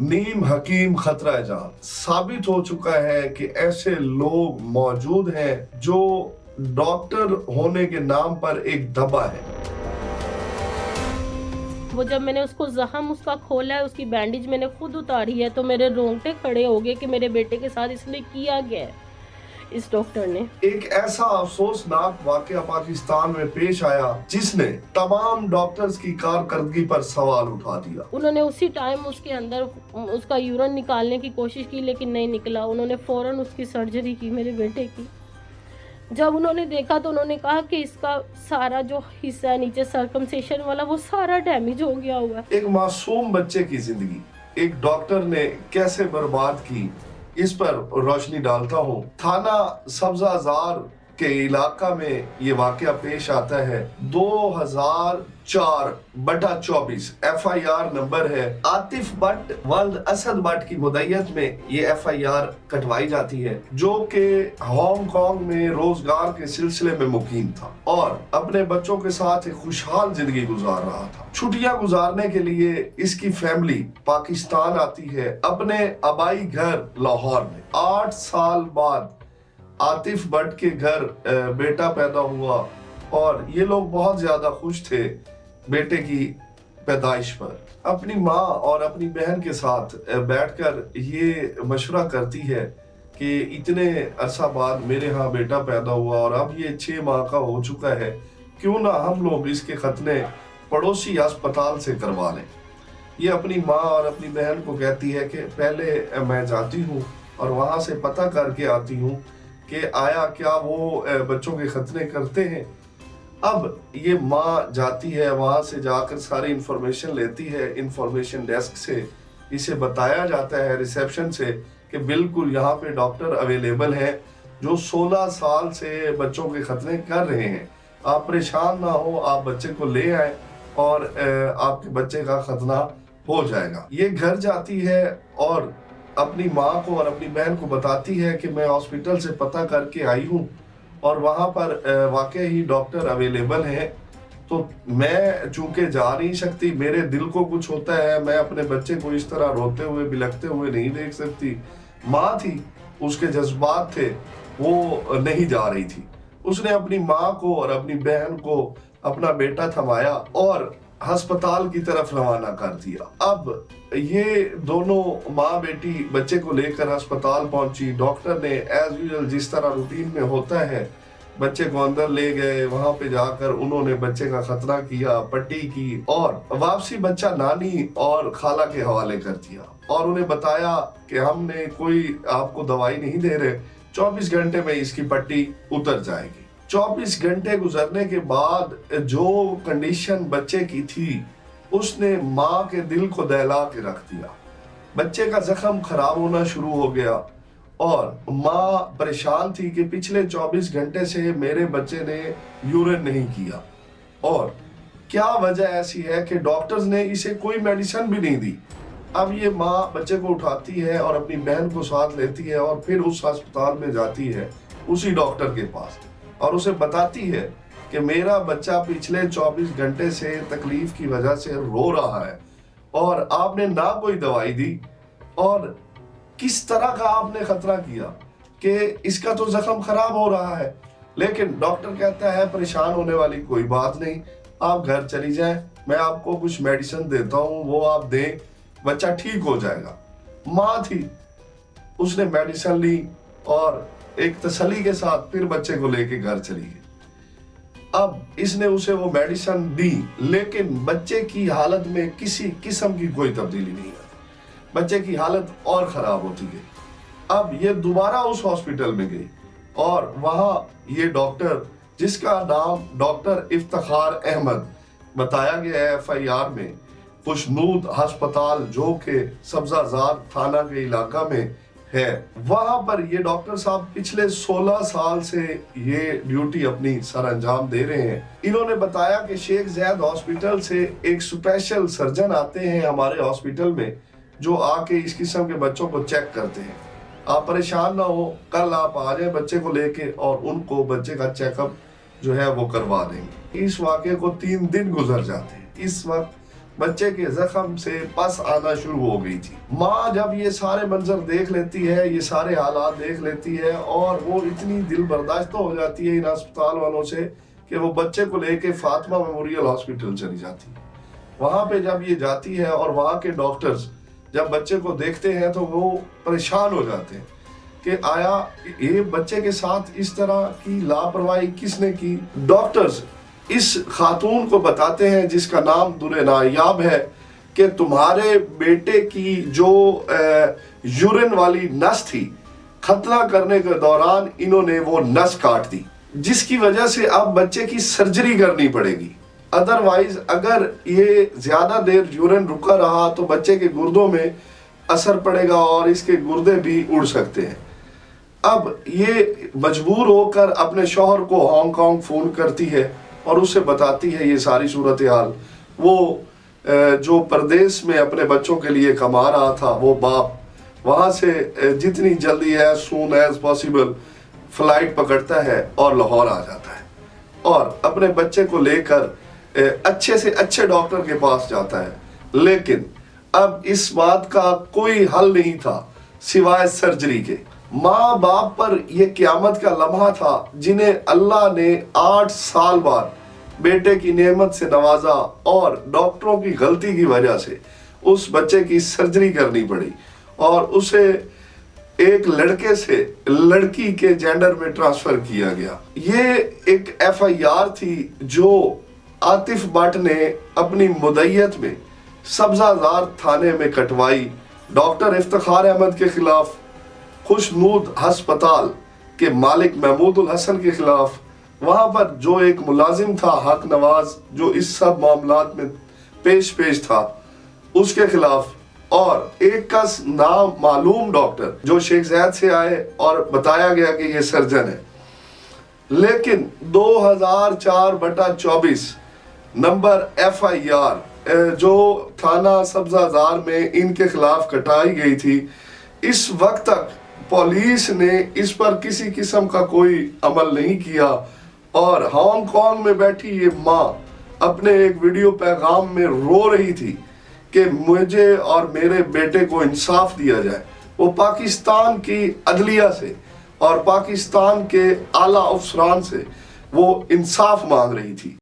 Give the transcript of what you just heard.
नीम हकीम खतरा जान। साबित हो चुका है कि ऐसे लोग मौजूद हैं जो डॉक्टर होने के नाम पर एक दबा है। वो जब मैंने उसको जख्म उसका खोला है, उसकी बैंडेज मैंने खुद उतारी है, तो मेरे रोंगटे खड़े हो गए कि मेरे बेटे के साथ इसने किया गया है, इस डॉक्टर ने। एक ऐसा अफसोसनाक वाकया पाकिस्तान में पेश आया जिसने तमाम डॉक्टर्स की कारकर्दगी पर सवाल उठा दिया। उन्होंने उसी टाइम उसके अंदर उसका यूरिन निकालने की कोशिश की, लेकिन नहीं निकला। उन्होंने फौरन उसकी सर्जरी की मेरे बेटे की। जब उन्होंने देखा तो उन्होंने कहा कि इसका सारा जो हिस्सा है नीचे सर्कमसेशन वाला, वो सारा डैमेज हो गया हुआ है। एक मासूम बच्चे की जिंदगी एक डॉक्टर ने कैसे बर्बाद की, इस पर रोशनी डालता हूँ। थाना सब्जाजार के इलाका में ये वाकया पेश आता है। 2004/24 FIR नंबर है। आतिफ भट्ट वल्द असद भट्ट की मुद्दत में ये FIR कटवाई जाती है, जो कि हांगकांग में रोजगार के सिलसिले में मुकीम था और अपने बच्चों के साथ एक खुशहाल जिंदगी गुजार रहा था। छुट्टियां गुजारने के लिए इसकी फैमिली पाकिस्तान आती है, अपने आबाई घर लाहौर में। 8 साल बाद आतिफ भट्ट के घर बेटा पैदा हुआ और ये लोग बहुत ज्यादा खुश थे बेटे की पैदाइश पर। अपनी माँ और अपनी बहन के साथ बैठकर ये मशवरा करती है कि इतने अरसा बाद मेरे यहाँ बेटा पैदा हुआ और अब ये 6 माह का हो चुका है, क्यों ना हम लोग इसके खतने पड़ोसी अस्पताल से करवा लें। ये अपनी माँ और अपनी बहन को कहती है कि पहले मैं जाती हूँ और वहाँ से पता करके आती हूँ कि आया क्या वो बच्चों के खतने करते हैं। अब ये माँ जाती है, वहाँ से जाकर सारी इंफॉर्मेशन लेती है। इंफॉर्मेशन डेस्क से इसे बताया जाता है, रिसेप्शन से, कि बिल्कुल यहाँ पे डॉक्टर अवेलेबल है जो 16 साल से बच्चों के खतने कर रहे हैं। आप परेशान ना हो, आप बच्चे को ले आए और आपके बच्चे का खतना हो जाएगा। ये घर जाती है और अपनी माँ को और अपनी बहन को बताती है कि मैं हॉस्पिटल से पता करके आई हूँ और वहाँ पर वाकई ही डॉक्टर अवेलेबल है, तो मैं चूंकि जा नहीं सकती, मेरे दिल को कुछ होता है, मैं अपने बच्चे को इस तरह रोते हुए बिलखते हुए नहीं देख सकती। माँ थी, उसके जज्बात थे, वो नहीं जा रही थी। उसने अपनी माँ को और अपनी बहन को अपना बेटा थमाया और अस्पताल की तरफ रवाना कर दिया। अब ये दोनों माँ बेटी बच्चे को लेकर अस्पताल पहुंची। डॉक्टर ने एज यूजुअल जिस तरह रूटीन में होता है, बच्चे को अंदर ले गए। वहां पे जाकर उन्होंने बच्चे का खतना किया, पट्टी की और वापसी बच्चा नानी और खाला के हवाले कर दिया और उन्हें बताया कि हमने कोई आपको दवाई नहीं दे रहे, 24 घंटे में इसकी पट्टी उतर जाएगी। 24 घंटे गुजरने के बाद जो कंडीशन बच्चे की थी, उसने माँ के दिल को दहला के रख दिया। बच्चे का जख्म खराब होना शुरू हो गया और माँ परेशान थी कि पिछले 24 घंटे से मेरे बच्चे ने यूरिन नहीं किया और क्या वजह ऐसी है कि डॉक्टर्स ने इसे कोई मेडिसिन भी नहीं दी। अब ये माँ बच्चे को उठाती है और अपनी बहन को साथ लेती है और फिर उस अस्पताल में जाती है, उसी डॉक्टर के पास, और उसे बताती है कि मेरा बच्चा पिछले 24 घंटे से तकलीफ की वजह से रो रहा है और आपने ना कोई दवाई दी और किस तरह का आपने खतरा किया कि इसका तो जख्म खराब हो रहा है। लेकिन डॉक्टर कहता है परेशान होने वाली कोई बात नहीं, आप घर चली जाएं, मैं आपको कुछ मेडिसिन देता हूँ, वो आप दें, बच्चा ठीक हो जाएगा। माँ थी, उसने मेडिसिन ली और एक तसल्ली के साथ फिर बच्चे को लेके घर चली गई। अब इसने उसे वो मेडिसिन दी, लेकिन बच्चे की हालत में किसी किस्म की कोई तब्दीली नहीं आई। बच्चे की हालत और खराब होती गई। अब ये दोबारा उस हॉस्पिटल में गई और वहां ये डॉक्टर, जिसका नाम डॉक्टर इफ्तिखार अहमद बताया गया है FIR में, खुशनूद अस्पताल जो कि सब्जाजार थाना के इलाका में है, वहां पर ये डॉक्टर साहब पिछले 16 साल से ये ड्यूटी अपनी सर अंजाम दे रहे हैं। इन्होंने बताया कि शेख ज़ैद हॉस्पिटल से एक स्पेशल सर्जन आते हैं हमारे हॉस्पिटल में, जो आके इस किस्म के बच्चों को चेक करते हैं। आप परेशान ना हो, कल आप आ जाए बच्चे को लेके और उनको बच्चे का चेकअप जो है वो करवा देंगे। इस वाक़े को 3 दिन गुजर जाते हैं। इस वक्त बच्चे के जख्म से पस आना शुरू हो गई थी। माँ जब ये सारे मंजर देख लेती है, ये सारे हालात देख लेती है, और वो इतनी दिल बर्दाश्त हो जाती है इन अस्पताल वालों से कि वो बच्चे को लेके फातिमा मेमोरियल हॉस्पिटल चली जाती है। वहाँ पे जब ये जाती है और वहाँ के डॉक्टर्स जब बच्चे को देखते हैं तो वो परेशान हो जाते हैं कि आया ये बच्चे के साथ इस तरह की लापरवाही किसने की। डॉक्टर्स इस खातून को बताते हैं जिसका नाम दुरे नायाब है कि तुम्हारे बेटे की जो यूरिन वाली नस थी, खतना करने के दौरान इन्होंने वो नस काट दी, जिसकी वजह से अब बच्चे की सर्जरी करनी पड़ेगी। अदरवाइज अगर ये ज्यादा देर यूरिन रुका रहा तो बच्चे के गुर्दों में असर पड़ेगा और इसके गुर्दे भी उड़ सकते हैं। अब ये मजबूर होकर अपने शौहर को हांगकांग फोन करती है और उसे बताती है ये सारी सूरत हाल। वो जो परदेश में अपने बच्चों के लिए कमा रहा था, वो बाप वहाँ से जितनी जल्दी है सून एज पॉसिबल फ्लाइट पकड़ता है और लाहौर आ जाता है और अपने बच्चे को लेकर अच्छे से अच्छे डॉक्टर के पास जाता है। लेकिन अब इस बात का कोई हल नहीं था सिवाय सर्जरी के। माँ बाप पर यह क़यामत का लम्हा था जिन्हें अल्लाह ने 8 साल बाद बेटे की नेमत से नवाजा और डॉक्टरों की गलती की वजह से उस बच्चे की सर्जरी करनी पड़ी और उसे एक लड़के से लड़की के जेंडर में ट्रांसफर किया गया। ये एक FIR थी जो आतिफ भट्ट ने अपनी मुद्दत में सब्जाजार थाने में कटवाई। डॉक्टर इफ्तिखार अहमद के खिलाफ, खुशनूद हस्पताल के मालिक महमूदुल हसन के खिलाफ, वहां पर जो एक मुलाजिम था हक नवाज जो इस सब मामलात में पेश था उसके खिलाफ, और एक का नाम मालूम डॉक्टर जो शेख ज़ैद से आए और बताया गया कि ये सर्जन है। लेकिन 2004/24 नंबर FIR जो थाना सब्जाजार में इनके खिलाफ कटाई गई थी, इस वक्त तक पुलिस ने इस पर किसी किस्म का कोई अमल नहीं किया और हांगकांग में बैठी ये माँ अपने एक वीडियो पैगाम में रो रही थी कि मुझे और मेरे बेटे को इंसाफ दिया जाए। वो पाकिस्तान की अदलिया से और पाकिस्तान के आला अफसरान से वो इंसाफ मांग रही थी।